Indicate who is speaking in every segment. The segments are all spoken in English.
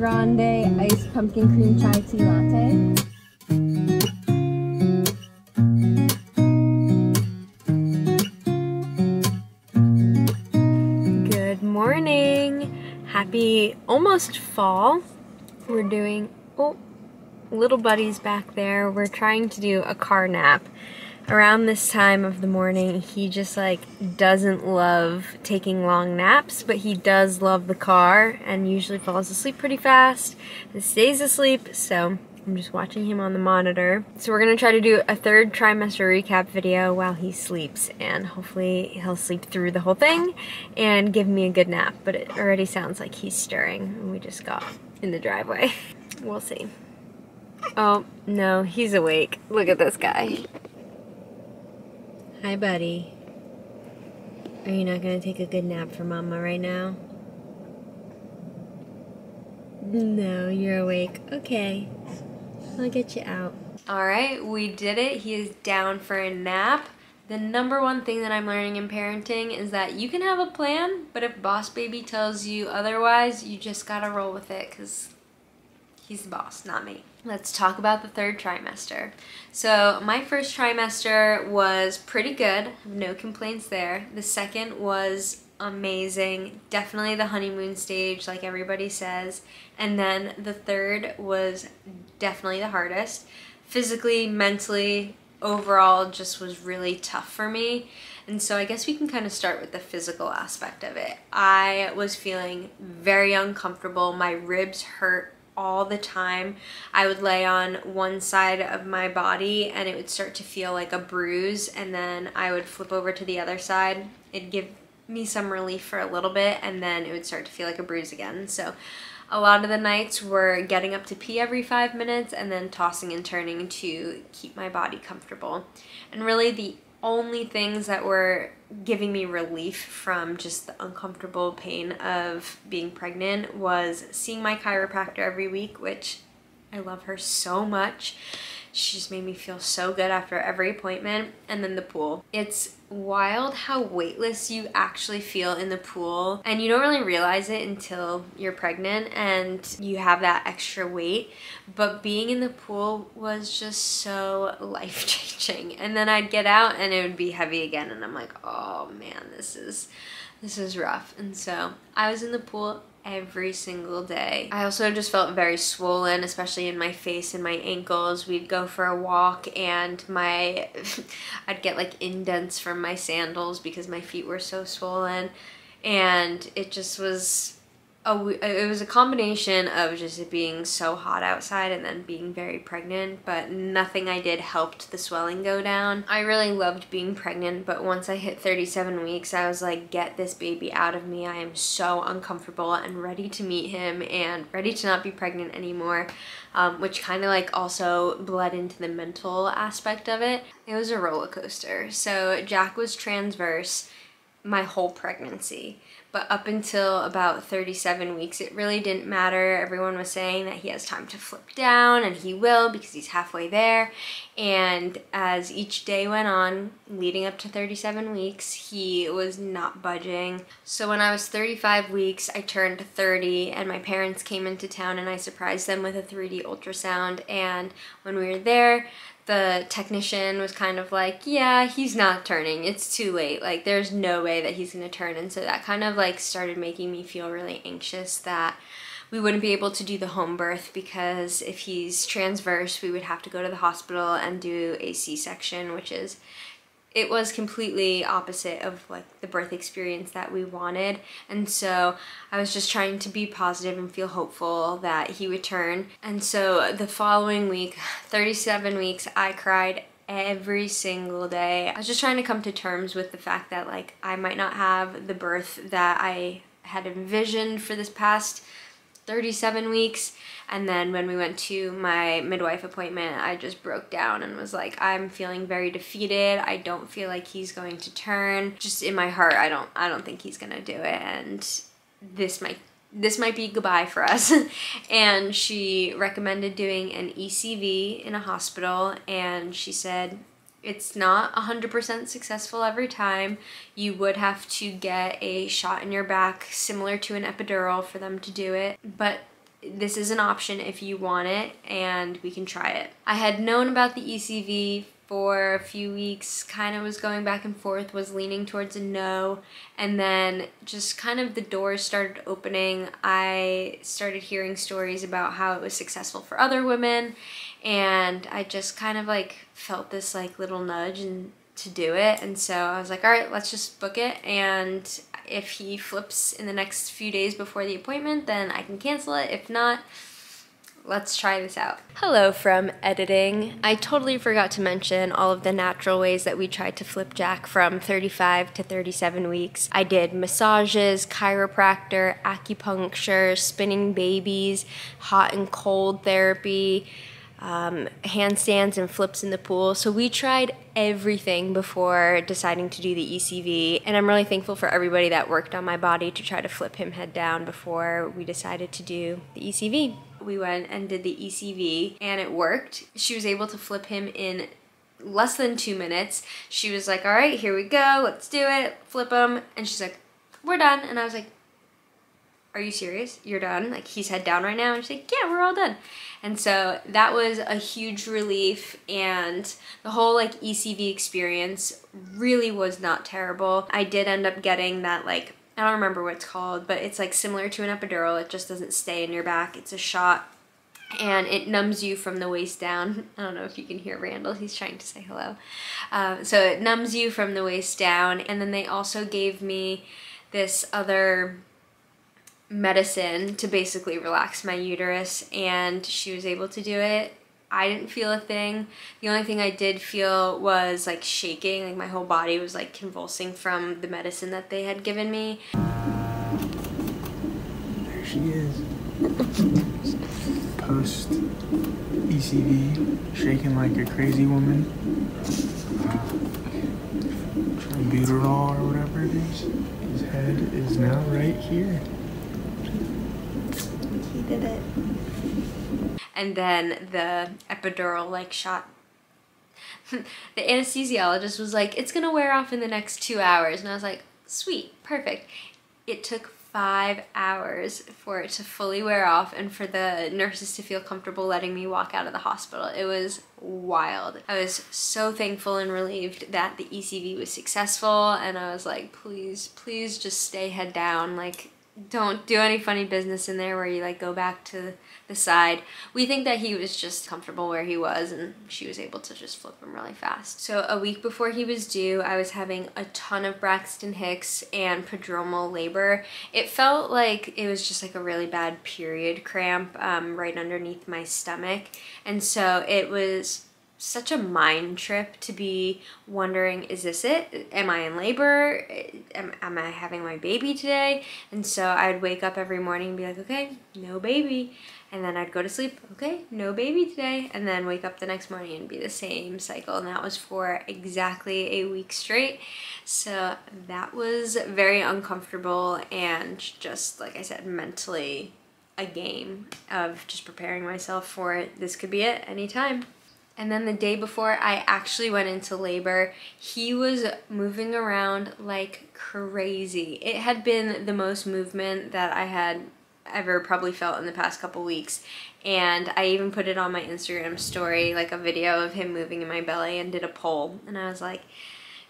Speaker 1: grande iced pumpkin cream chai tea latte. Good morning. Happy almost fall. We're doing, oh, little buddy's back there. We're trying to do a car nap. Around this time of the morning, he just like doesn't love taking long naps, but he does love the car and usually falls asleep pretty fast and stays asleep, so I'm just watching him on the monitor. So we're gonna try to do a third trimester recap video while he sleeps, and hopefully he'll sleep through the whole thing and give me a good nap, but it already sounds like he's stirring and we just got in the driveway. We'll see. Oh, no, he's awake. Look at this guy. Hi, buddy. Are you not gonna take a good nap for Mama right now? No, you're awake. Okay. I'll get you out. Alright, we did it. He is down for a nap. The number one thing that I'm learning in parenting is that you can have a plan, but if boss baby tells you otherwise, you just gotta roll with it, because he's the boss, not me. Let's talk about the third trimester. So my first trimester was pretty good, no complaints there. The second was amazing, definitely the honeymoon stage like everybody says. And then the third was definitely the hardest. Physically, mentally, overall just was really tough for me. And so I guess we can kind of start with the physical aspect of it. I was feeling very uncomfortable, my ribs hurt all the time. I would lay on one side of my body and it would start to feel like a bruise, and then I would flip over to the other side. It'd give me some relief for a little bit and then it would start to feel like a bruise again. So a lot of the nights were getting up to pee every 5 minutes and then tossing and turning to keep my body comfortable. And really the only things that were giving me relief from just the uncomfortable pain of being pregnant was seeing my chiropractor every week, which I love her so much. She just made me feel so good after every appointment. And then the pool. It's wild how weightless you actually feel in the pool, and you don't really realize it until you're pregnant and you have that extra weight, but being in the pool was just so life-changing. And then I'd get out and it would be heavy again and I'm like, oh man, this is rough. And so I was in the pool every single day. I also just felt very swollen, especially in my face and my ankles. We'd go for a walk and I'd get like indents from my sandals because my feet were so swollen, and it just was it was a combination of just it being so hot outside and then being very pregnant, but nothing I did helped the swelling go down. I really loved being pregnant, but once I hit 37 weeks, I was like, get this baby out of me. I am so uncomfortable and ready to meet him and ready to not be pregnant anymore, which kind of like also bled into the mental aspect of it. It was a roller coaster. So Jack was transverse my whole pregnancy, but up until about 37 weeks it really didn't matter. Everyone was saying that he has time to flip down, and he will because he's halfway there. And as each day went on leading up to 37 weeks, he was not budging. So when I was 35 weeks I turned 30 and my parents came into town and I surprised them with a 3D ultrasound. And when we were there, the technician was kind of like, yeah, he's not turning, it's too late, like there's no way that he's gonna turn. And so that kind of like started making me feel really anxious that we wouldn't be able to do the home birth, because if he's transverse we would have to go to the hospital and do a C-section, which is, it was completely opposite of like the birth experience that we wanted. And so I was just trying to be positive and feel hopeful that he would turn. And so the following week, 37 weeks, I cried every single day. I was just trying to come to terms with the fact that like I might not have the birth that I had envisioned for this past 37 weeks. And then when we went to my midwife appointment, I just broke down and was like, I'm feeling very defeated. I don't feel like he's going to turn. Just in my heart, I don't think he's gonna do it, and this might be goodbye for us. And she recommended doing an ECV in a hospital, and she said it's not 100% successful every time. You would have to get a shot in your back similar to an epidural for them to do it, but this is an option if you want it, and we can try it. I had known about the ECV for a few weeks, kind of was going back and forth, was leaning towards a no, and then just kind of the doors started opening. I started hearing stories about how it was successful for other women, and I just kind of like felt this like little nudge and to do it, and so I was like, all right, let's just book it, and if he flips in the next few days before the appointment, then I can cancel it. If not, let's try this out. Hello from editing. I totally forgot to mention all of the natural ways that we tried to flip Jack from 35 to 37 weeks. I did massages, chiropractor, acupuncture, spinning babies, hot and cold therapy, handstands and flips in the pool. So we tried everything before deciding to do the ECV, and I'm really thankful for everybody that worked on my body to try to flip him head down before we decided to do the ECV. We went and did the ECV and it worked. She was able to flip him in less than 2 minutes. She was like, all right, here we go, let's do it, flip him. And she's like, we're done. And I was like, are you serious? You're done? Like, he's head down right now? And she's like, yeah, we're all done. And so that was a huge relief, and the whole like ECV experience really was not terrible. I did end up getting that, like, I don't remember what it's called, but it's like similar to an epidural. It just doesn't stay in your back. It's a shot, and it numbs you from the waist down. I don't know if you can hear Randall. He's trying to say hello. So it numbs you from the waist down, and then they also gave me this other medicine to basically relax my uterus, and she was able to do it. I didn't feel a thing. The only thing I did feel was like shaking, like my whole body was like convulsing from the medicine that they had given me.
Speaker 2: There she is. Post ECV, shaking like a crazy woman. Prodromal or whatever it is. His head is now right here.
Speaker 1: He did it. And then the epidural like shot. The anesthesiologist was like, it's gonna wear off in the next 2 hours. And I was like, sweet, perfect. It took 5 hours for it to fully wear off and for the nurses to feel comfortable letting me walk out of the hospital. It was wild. I was so thankful and relieved that the ECV was successful, and I was like, please, please just stay head down. Like, don't do any funny business in there where you like go back to the side. We think that he was just comfortable where he was, and she was able to just flip him really fast. So a week before he was due, I was having a ton of Braxton Hicks and prodromal labor. It felt like it was just like a really bad period cramp right underneath my stomach, and so it was such a mind trip to be wondering, is this it? Am I in labor? Am I having my baby today? And so I'd wake up every morning and be like, okay, no baby. And then I'd go to sleep, okay, no baby today. And then wake up the next morning and be the same cycle. And that was for exactly a week straight. So that was very uncomfortable, and just, like I said, mentally a game of just preparing myself for it. This could be it anytime. And then the day before I actually went into labor, he was moving around like crazy. It had been the most movement that I had ever probably felt in the past couple weeks. And I even put it on my Instagram story, like a video of him moving in my belly, and did a poll. And I was like,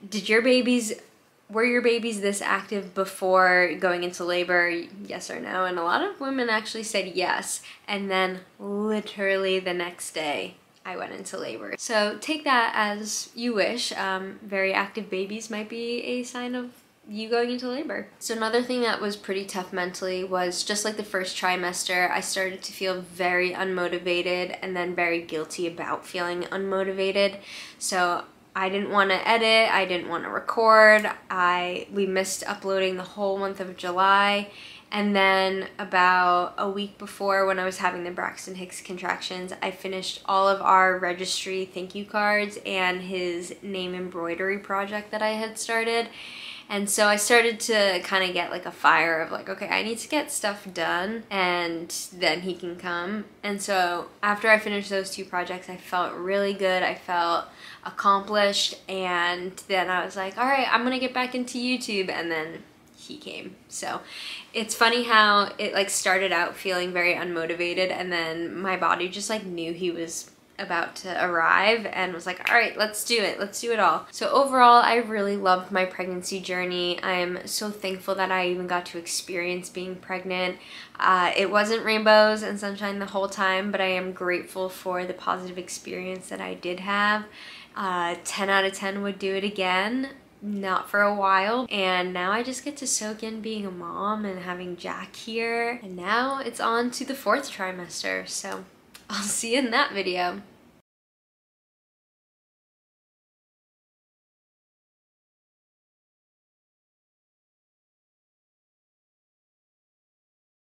Speaker 1: were your babies this active before going into labor? Yes or no? And a lot of women actually said yes. And then literally the next day, I went into labor. So take that as you wish. Very active babies might be a sign of you going into labor. So another thing that was pretty tough mentally was, just like the first trimester, I started to feel very unmotivated and then very guilty about feeling unmotivated. So I didn't want to edit, I didn't want to record, we missed uploading the whole month of July. And then about a week before, when I was having the Braxton Hicks contractions, I finished all of our registry thank you cards and his name embroidery project that I had started. And so I started to kind of get like a fire of like, okay, I need to get stuff done and then he can come. And so after I finished those 2 projects, I felt really good. I felt accomplished. And then I was like, all right, I'm gonna get back into YouTube. And then he came. So it's funny how it like started out feeling very unmotivated, and then my body just like knew he was about to arrive and was like, all right, let's do it. Let's do it all. So overall, I really loved my pregnancy journey. I am so thankful that I even got to experience being pregnant. It wasn't rainbows and sunshine the whole time, but I am grateful for the positive experience that I did have. 10 out of 10 would do it again. Not for a while, and now I just get to soak in being a mom and having Jack here, and now it's on to the 4th trimester, so I'll see you in that video.